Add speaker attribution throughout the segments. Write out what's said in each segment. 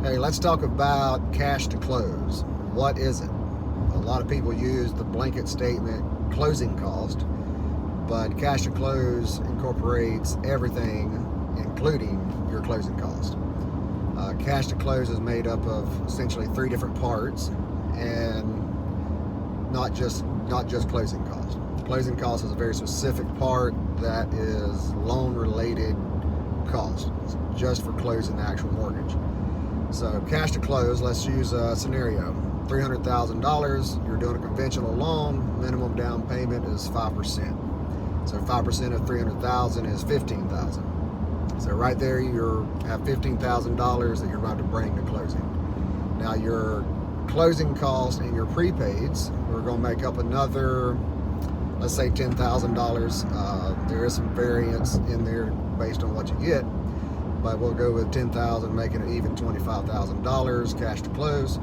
Speaker 1: Hey, let's talk about cash to close. What is it? A lot of people use the blanket statement closing cost, but cash to close incorporates everything, including your closing cost. Cash to close is made up of essentially three different parts, and not just closing cost. Closing cost is a very specific part that is loan related cost. It's just for closing the actual mortgage. So cash to close, let's use a scenario. $300,000, you're doing a conventional loan, minimum down payment is 5%. So 5% of 300,000 is 15,000. So right there you have $15,000 that you're about to bring to closing. Now your closing cost and your prepaids, we're going to make up another, let's say $10,000. There is some variance in there based on what you get, but we'll go with 10,000, making it even $25,000 cash to close.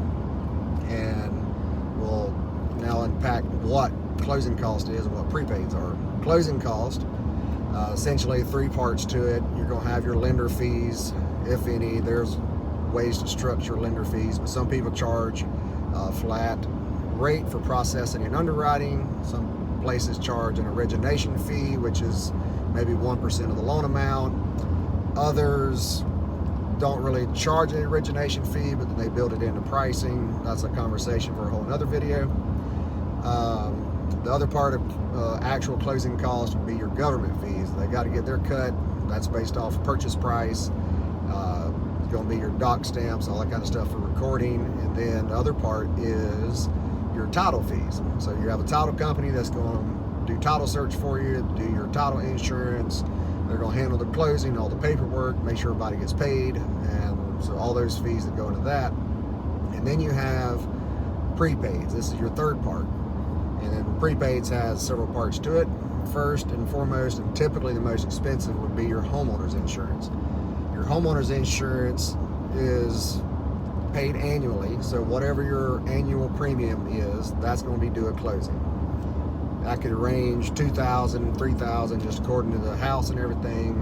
Speaker 1: And we'll now unpack what closing cost is and what prepaids are. Closing cost, essentially three parts to it. You're going to have your lender fees, if any. There's ways to structure lender fees, but some people charge a flat rate for processing and underwriting. Some places charge an origination fee, which is maybe 1% of the loan amount. Others don't really charge an origination fee, but then they build it into pricing. That's a conversation for a whole nother video. The other part of actual closing costs would be your government fees. They got to get their cut. That's based off purchase price. It's going to be your doc stamps, all that kind of stuff for recording. And then the other part is your title fees. So you have a title company that's going to do title search for you, do your title insurance. They're going to handle the closing, all the paperwork, make sure everybody gets paid, and so all those fees that go into that. And then you have prepaids. This is your third part. And then prepaids has several parts to it. First and foremost, and typically the most expensive, would be your homeowner's insurance. Your homeowner's insurance is paid annually, so whatever your annual premium is, that's going to be due at closing. That could range $2,000, $3,000, just according to the house and everything,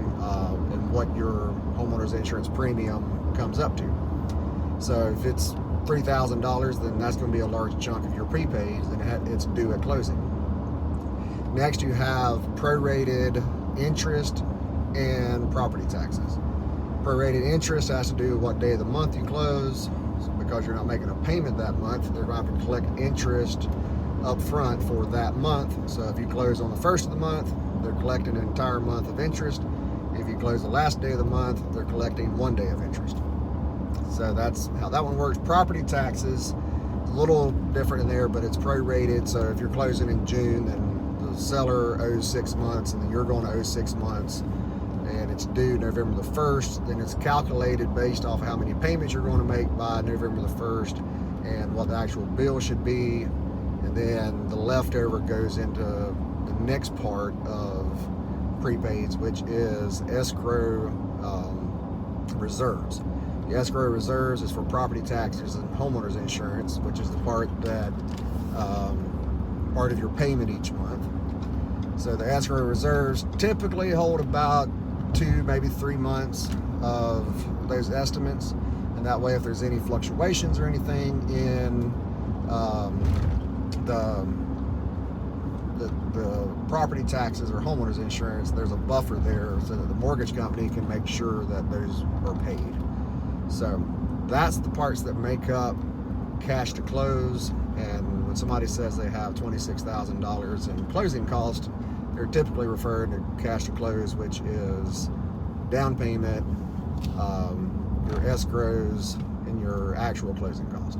Speaker 1: and what your homeowner's insurance premium comes up to. So if it's $3,000, then that's going to be a large chunk of your prepaid, and it's due at closing. Next, you have prorated interest and property taxes. Prorated interest has to do with what day of the month you close. So because you're not making a payment that month, they're going to have to collect interest up front for that month. So if you close on the first of the month, they're collecting an entire month of interest. If you close the last day of the month, they're collecting 1 day of interest. So that's how that one works. Property taxes, a little different in there, but it's prorated. So if you're closing in June, then the seller owes 6 months, and then you're going to owe 6 months, and it's due November the 1st, then it's calculated based off how many payments you're going to make by November the 1st and what the actual bill should be. And then the leftover goes into the next part of prepaids, which is escrow reserves. The escrow reserves is for property taxes and homeowners insurance, which is the part that part of your payment each month. So the escrow reserves typically hold about 2, maybe 3 months of those estimates, and that way if there's any fluctuations or anything in the property taxes or homeowners insurance, there's a buffer there so that the mortgage company can make sure that those are paid. So that's the parts that make up cash to close. And when somebody says they have $26,000 in closing cost, they're typically referring to cash to close, which is down payment, your escrows, and your actual closing cost.